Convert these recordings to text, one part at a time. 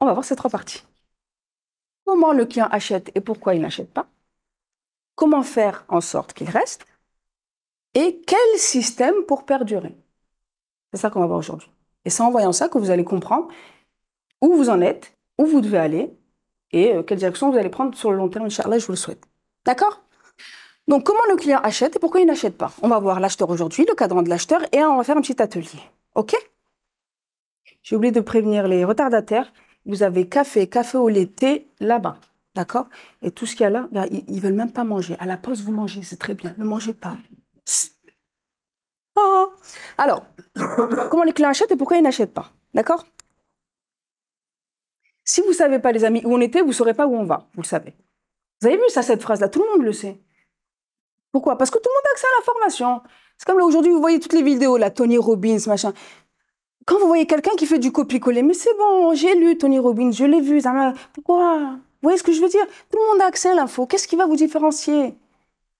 On va voir ces trois parties. Comment le client achète et pourquoi il n'achète pas? Comment faire en sorte qu'il reste? Et quel système pour perdurer? C'est ça qu'on va voir aujourd'hui. Et c'est en voyant ça que vous allez comprendre où vous en êtes, où vous devez aller et quelle direction vous allez prendre sur le long terme, Inch'Allah, je vous le souhaite. D'accord? Donc, comment le client achète et pourquoi il n'achète pas? On va voir l'acheteur aujourd'hui, le cadran de l'acheteur, et on va faire un petit atelier. OK? J'ai oublié de prévenir les retardataires. Vous avez café au lait, thé, là-bas. D'accord? Et tout ce qu'il y a là, ils ne veulent même pas manger. À la pause, vous mangez, c'est très bien. Ne mangez pas. Oh. Alors, comment les clients achètent et pourquoi ils n'achètent pas? D'accord? Si vous ne savez pas, les amis, où on était, vous ne saurez pas où on va. Vous le savez. Vous avez vu ça, cette phrase-là? Tout le monde le sait. Pourquoi? Parce que tout le monde a accès à l'information. C'est comme là, aujourd'hui, vous voyez toutes les vidéos, là, Tony Robbins, machin. Quand vous voyez quelqu'un qui fait du copier-coller, mais c'est bon, j'ai lu Tony Robbins, je l'ai vu, ça pourquoi? Vous voyez ce que je veux dire? Tout le monde a accès à l'info. Qu'est-ce qui va vous différencier?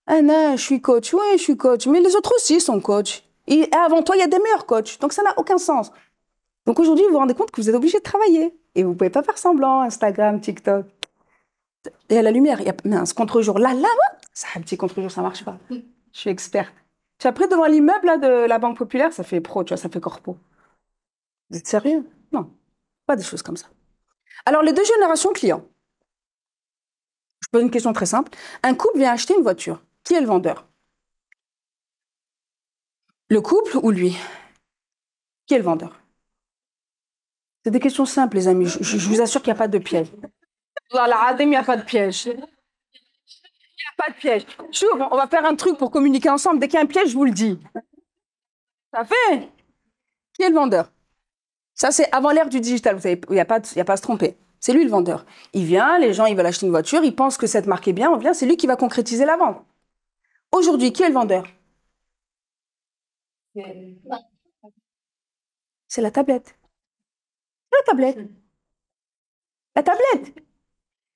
Ah non, je suis coach. Oui, je suis coach. Mais les autres aussi sont coachs. Et avant toi, il y a des meilleurs coachs. Donc, ça n'a aucun sens. Donc, aujourd'hui, vous vous rendez compte que vous êtes obligé de travailler. Et vous ne pouvez pas faire semblant, Instagram, TikTok. Et à la lumière, il y a un contre-jour. Là, ça, un petit contre-jour, ça ne marche pas. Je suis experte. Tu as pris devant l'immeuble là, de la Banque Populaire, ça fait pro, tu vois, ça fait corpo. Vous êtes sérieux? Non, pas des choses comme ça. Alors, les deux générations clients. Je pose une question très simple. Un couple vient acheter une voiture. Qui est le vendeur? Le couple ou lui? Qui est le vendeur? C'est des questions simples, les amis. Je vous assure qu'il n'y a pas de piège. Il n'y a pas de piège. Il n'y a pas de piège. On va faire un truc pour communiquer ensemble. Dès qu'il y a un piège, je vous le dis. Ça fait? Qui est le vendeur? Ça, c'est avant l'ère du digital. Vous savez, il n'y a pas à se tromper. C'est lui le vendeur. Il vient, les gens, ils veulent acheter une voiture, ils pensent que cette marque est bien, on vient, c'est lui qui va concrétiser la vente. Aujourd'hui, qui est le vendeur? C'est la tablette. La tablette. La tablette.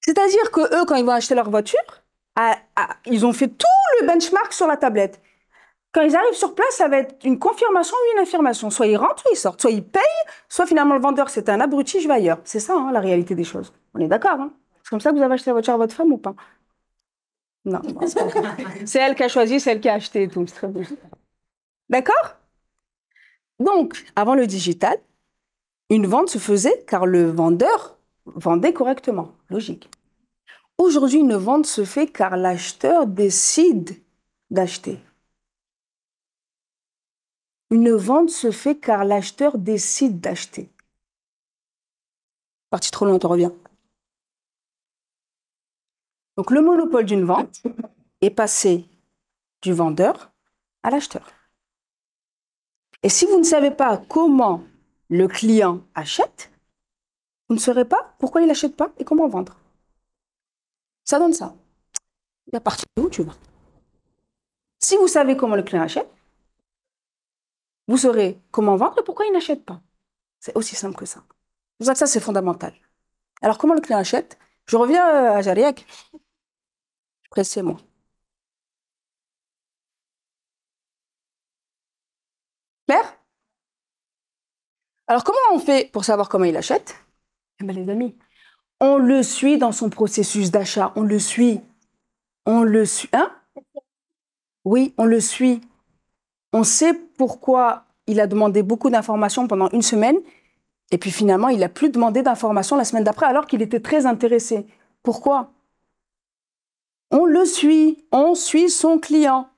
C'est-à-dire que eux, quand ils vont acheter leur voiture, ils ont fait tout le benchmark sur la tablette. Quand ils arrivent sur place, ça va être une confirmation ou une affirmation. Soit ils rentrent, soit ils sortent. Soit ils payent, soit finalement le vendeur, c'est un abruti, je vais ailleurs. C'est ça, hein, la réalité des choses. On est d'accord, hein? C'est comme ça que vous avez acheté la voiture à votre femme ou pas? Non. C'est elle qui a choisi, c'est elle qui a acheté et tout. C'est très bien. D'accord? Donc, avant le digital, une vente se faisait car le vendeur vendait correctement. Logique. Aujourd'hui, une vente se fait car l'acheteur décide d'acheter. Une vente se fait car l'acheteur décide d'acheter. Parti trop loin, on revient. Donc, le monopole d'une vente est passé du vendeur à l'acheteur. Et si vous ne savez pas comment le client achète, vous ne saurez pas pourquoi il n'achète pas et comment vendre. Ça donne ça. Il y a partir de où tu vas. Si vous savez comment le client achète, vous saurez comment vendre et pourquoi il n'achète pas. C'est aussi simple que ça. C'est pour ça que ça, c'est fondamental. Alors, comment le client achète? Je reviens à Jariak. Pressez moi. Clair? Alors, comment on fait pour savoir comment il achète? Eh bien, les amis, on le suit dans son processus d'achat. On le suit. On le suit. Hein? Oui, on le suit. On sait pourquoi il a demandé beaucoup d'informations pendant une semaine et puis finalement, il n'a plus demandé d'informations la semaine d'après alors qu'il était très intéressé. Pourquoi? On le suit. On suit son client.